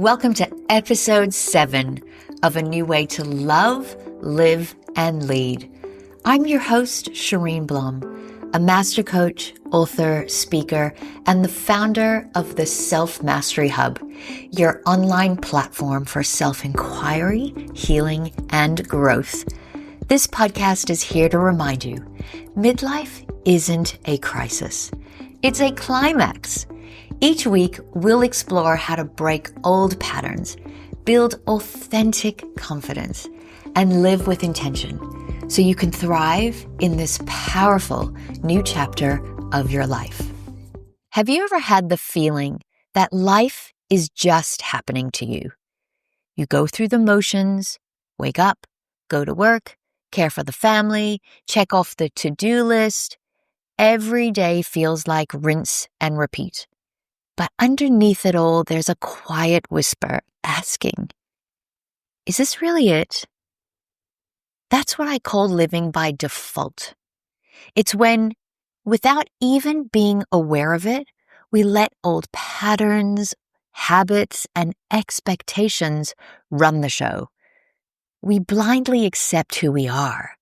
Welcome to episode 7 of A New Way to Love, Live, and Lead. I'm your host, Cheryne Blom, a master coach, author, speaker, and the founder of the Self-Mastery Hub, your online platform for self-inquiry, healing, and growth. This podcast is here to remind you, midlife isn't a crisis. It's a climax. Each week, we'll explore how to break old patterns, build authentic confidence, and live with intention so you can thrive in this powerful new chapter of your life. Have you ever had the feeling that life is just happening to you? You go through the motions, wake up, go to work, care for the family, check off the to-do list. Every day feels like rinse and repeat. But underneath it all, there's a quiet whisper asking, is this really it? That's what I call living by default. It's when, without even being aware of it, we let old patterns, habits, and expectations run the show. We blindly accept who we are.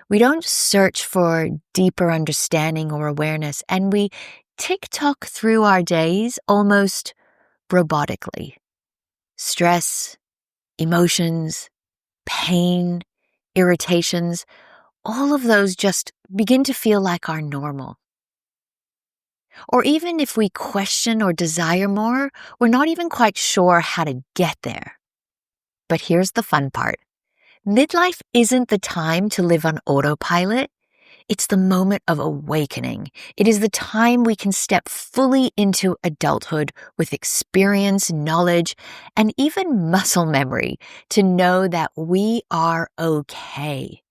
We don't search for deeper understanding or awareness, and we tick-tock through our days almost robotically. Stress, emotions, pain, irritations, all of those just begin to feel like our normal. Or even if we question or desire more, we're not even quite sure how to get there. But here's the fun part. Midlife isn't the time to live on autopilot. It's the moment of awakening. It is the time we can step fully into adulthood with experience, knowledge, and even muscle memory to know that we are okay.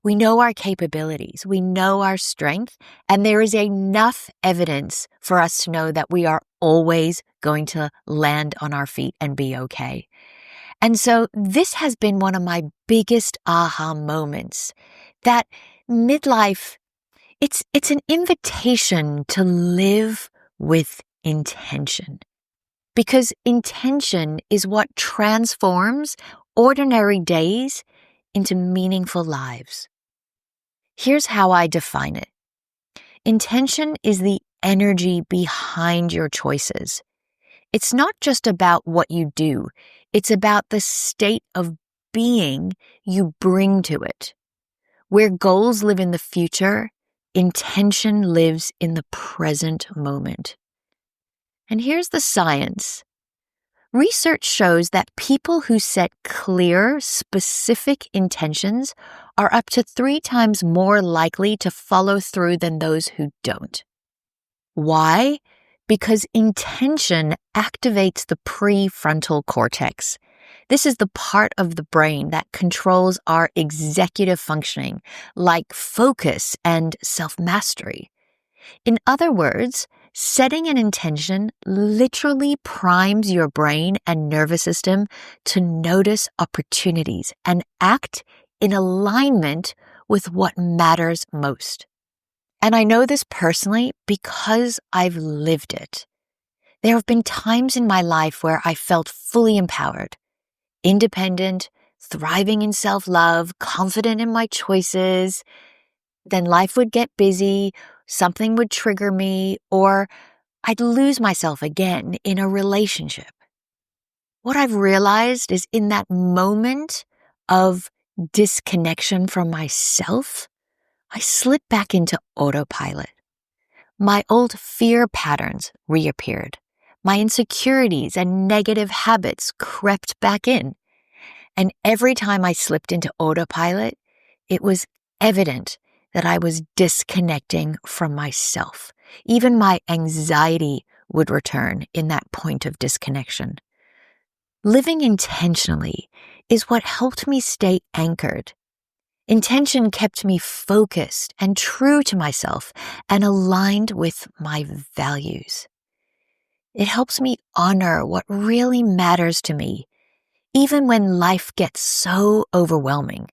We know our capabilities, we know our strength, and there is enough evidence for us to know that we are always going to land on our feet and be okay. And so this has been one of my biggest aha moments, that midlife, it's an invitation to live with intention. Because intention is what transforms ordinary days into meaningful lives. Here's how I define it. Intention is the energy behind your choices. It's not just about what you do. It's about the state of being you bring to it. Where goals live in the future, intention lives in the present moment. And here's the science. Research shows that people who set clear, specific intentions are up to 3 times more likely to follow through than those who don't. Why? Because intention activates the prefrontal cortex. This is the part of the brain that controls our executive functioning, like focus and self-mastery. In other words, setting an intention literally primes your brain and nervous system to notice opportunities and act in alignment with what matters most. And I know this personally because I've lived it. There have been times in my life where I felt fully empowered, independent, thriving in self-love, confident in my choices. Then life would get busy, something would trigger me, or I'd lose myself again in a relationship. What I've realized is in that moment of disconnection from myself, I slipped back into autopilot. My old fear patterns reappeared. My insecurities and negative habits crept back in. And every time I slipped into autopilot, it was evident that I was disconnecting from myself. Even my anxiety would return in that point of disconnection. Living intentionally is what helped me stay anchored. Intention kept me focused and true to myself and aligned with my values. It helps me honor what really matters to me, even when life gets so overwhelming.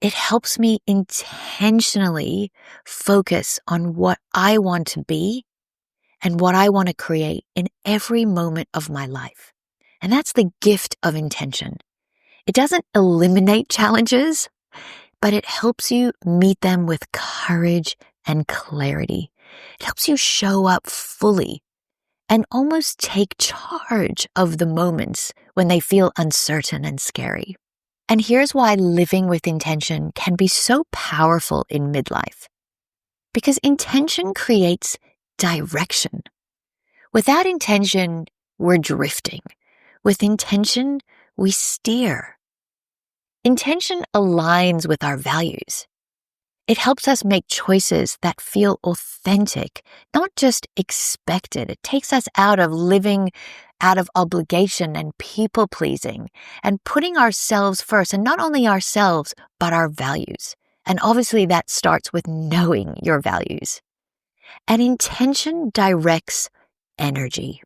It helps me intentionally focus on what I want to be and what I want to create in every moment of my life. And that's the gift of intention. It doesn't eliminate challenges, but it helps you meet them with courage and clarity. It helps you show up fully and almost take charge of the moments when they feel uncertain and scary. And here's why living with intention can be so powerful in midlife. Because intention creates direction. Without intention, we're drifting. With intention, we steer. Intention aligns with our values. It helps us make choices that feel authentic, not just expected. It takes us out of living out of obligation and people-pleasing and putting ourselves first, and not only ourselves, but our values. And obviously that starts with knowing your values. And intention directs energy.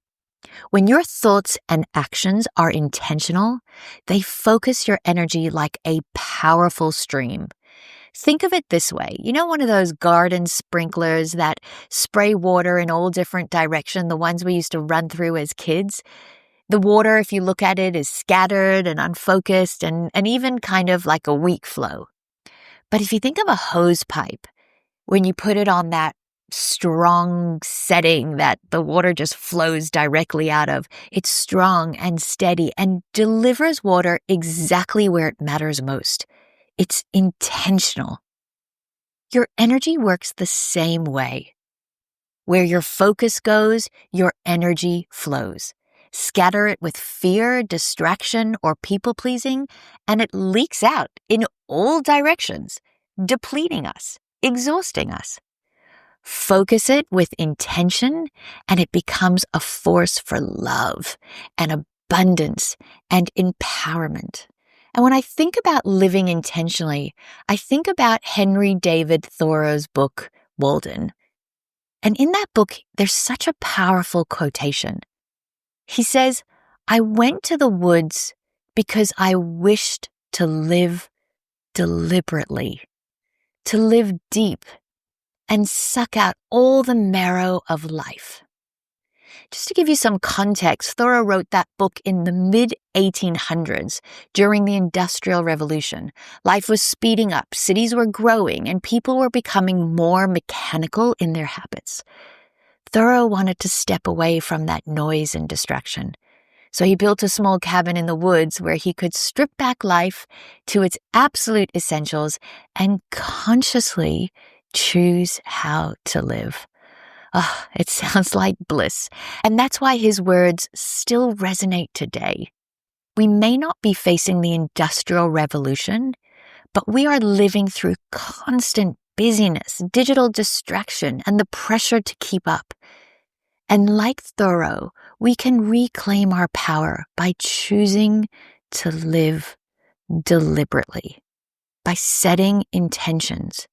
When your thoughts and actions are intentional, they focus your energy like a powerful stream. Think of it this way. You know, one of those garden sprinklers that spray water in all different directions, the ones we used to run through as kids? The water, if you look at it, is scattered and unfocused and even kind of like a weak flow. But if you think of a hose pipe, when you put it on that strong setting that the water just flows directly out of, it's strong and steady and delivers water exactly where it matters most. It's intentional. Your energy works the same way. Where your focus goes, your energy flows. Scatter it with fear, distraction, or people-pleasing, and it leaks out in all directions, depleting us, exhausting us. Focus it with intention, and it becomes a force for love and abundance and empowerment. And when I think about living intentionally, I think about Henry David Thoreau's book, Walden. And in that book, there's such a powerful quotation. He says, "I went to the woods because I wished to live deliberately, to live deep and suck out all the marrow of life." Just to give you some context, Thoreau wrote that book in the mid-1800s during the Industrial Revolution. Life was speeding up, cities were growing, and people were becoming more mechanical in their habits. Thoreau wanted to step away from that noise and distraction. So he built a small cabin in the woods where he could strip back life to its absolute essentials and consciously choose how to live. Oh, it sounds like bliss. And that's why his words still resonate today. We may not be facing the Industrial Revolution, but we are living through constant busyness, digital distraction, and the pressure to keep up. And like Thoreau, we can reclaim our power by choosing to live deliberately, by setting intentions,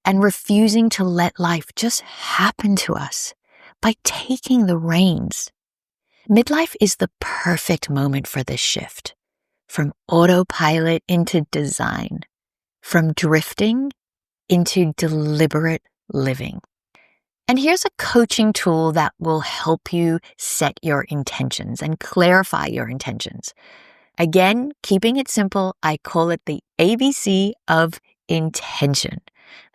and refusing to let life just happen to us by taking the reins. Midlife is the perfect moment for this shift, from autopilot into design, from drifting into deliberate living. And here's a coaching tool that will help you set your intentions and clarify your intentions. Again, keeping it simple, I call it the ABC of intention.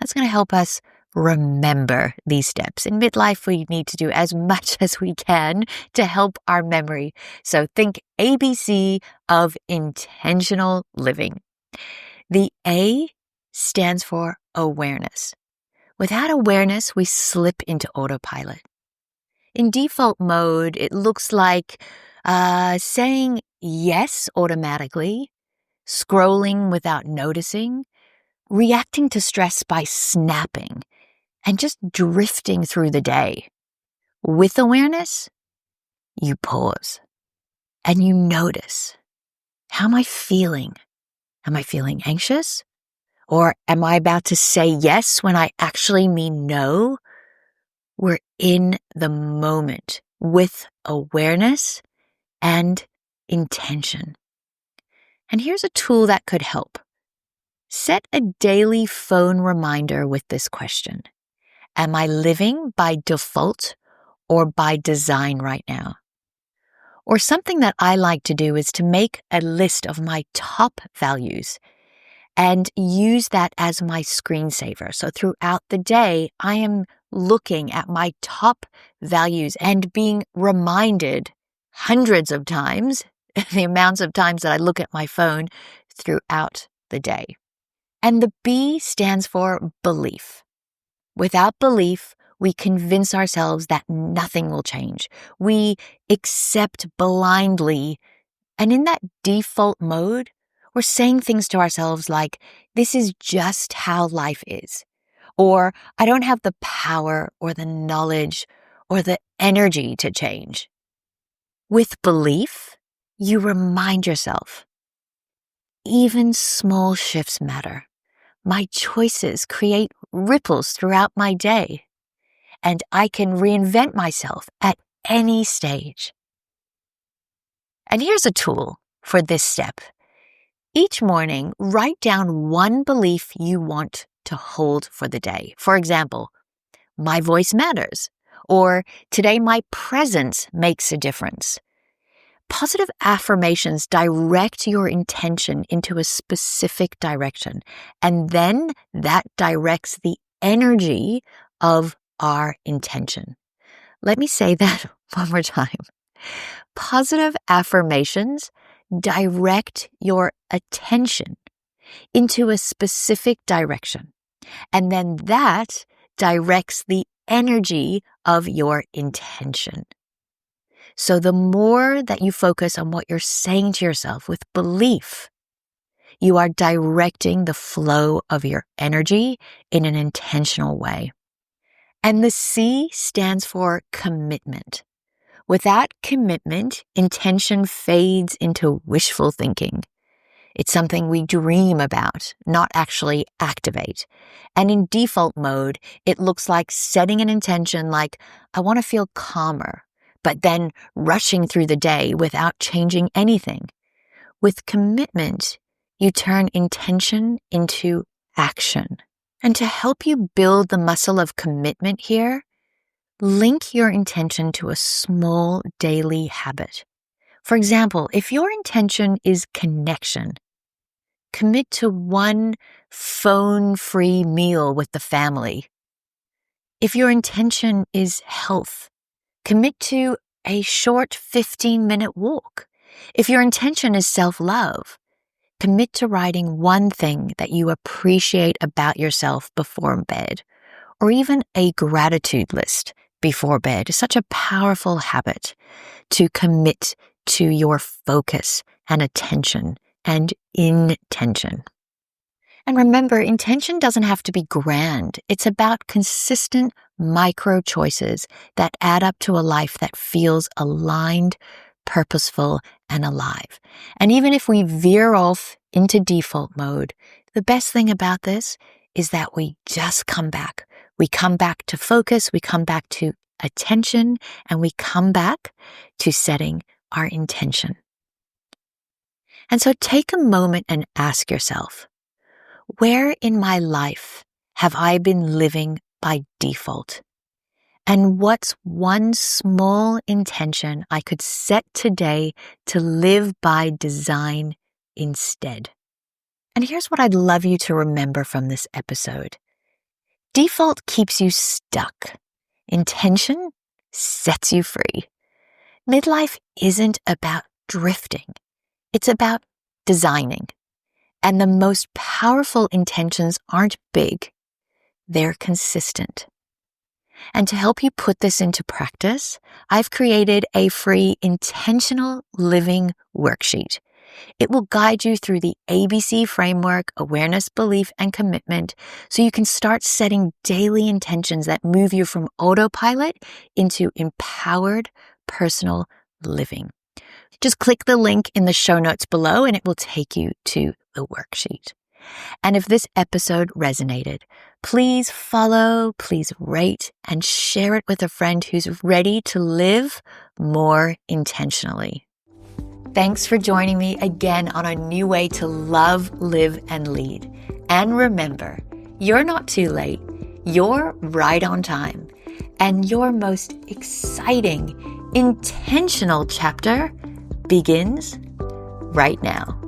That's going to help us remember these steps. In midlife, we need to do as much as we can to help our memory. So think ABC of intentional living. The A stands for awareness. Without awareness, we slip into autopilot. In default mode, it looks like saying yes automatically, scrolling without noticing, reacting to stress by snapping, and just drifting through the day. With awareness, you pause and you notice. How am I feeling? Am I feeling anxious? Or am I about to say yes when I actually mean no? We're in the moment with awareness and intention. And here's a tool that could help. Set a daily phone reminder with this question. Am I living by default or by design right now? Or something that I like to do is to make a list of my top values and use that as my screensaver. So throughout the day, I am looking at my top values and being reminded hundreds of times, the amounts of times that I look at my phone throughout the day. And the B stands for belief. Without belief, we convince ourselves that nothing will change. We accept blindly, and in that default mode, we're saying things to ourselves like, this is just how life is. Or, I don't have the power or the knowledge or the energy to change. With belief, you remind yourself, even small shifts matter. My choices create ripples throughout my day, and I can reinvent myself at any stage. And here's a tool for this step. Each morning, write down one belief you want to hold for the day. For example, my voice matters, or today my presence makes a difference. Positive affirmations direct your intention into a specific direction, and then that directs the energy of our intention. Let me say that one more time. Positive affirmations direct your attention into a specific direction, and then that directs the energy of your intention. So the more that you focus on what you're saying to yourself with belief, you are directing the flow of your energy in an intentional way. And the C stands for commitment. Without commitment, intention fades into wishful thinking. It's something we dream about, not actually activate. And in default mode, it looks like setting an intention like, I want to feel calmer, but then rushing through the day without changing anything. With commitment, you turn intention into action. And to help you build the muscle of commitment here, link your intention to a small daily habit. For example, if your intention is connection, commit to one phone-free meal with the family. If your intention is health, commit to a short 15-minute walk. If your intention is self-love, commit to writing one thing that you appreciate about yourself before bed, or even a gratitude list before bed. It's such a powerful habit to commit to your focus and attention and intention. And remember, intention doesn't have to be grand. It's about consistent micro choices that add up to a life that feels aligned, purposeful, and alive. And even if we veer off into default mode, the best thing about this is that we just come back. We come back to focus, we come back to attention, and we come back to setting our intention. And so take a moment and ask yourself, where in my life have I been living by default? And what's one small intention I could set today to live by design instead? And here's what I'd love you to remember from this episode. Default keeps you stuck. Intention sets you free. Midlife isn't about drifting. It's about designing. And the most powerful intentions aren't big. They're consistent. And to help you put this into practice, I've created a free intentional living worksheet. It will guide you through the ABC framework, awareness, belief, and commitment, so you can start setting daily intentions that move you from autopilot into empowered personal living. Just click the link in the show notes below and it will take you to the worksheet. And if this episode resonated, please follow, please rate, and share it with a friend who's ready to live more intentionally. Thanks for joining me again on a new way to love, live, and lead. And remember, you're not too late. You're right on time. And your most exciting, intentional chapter begins right now.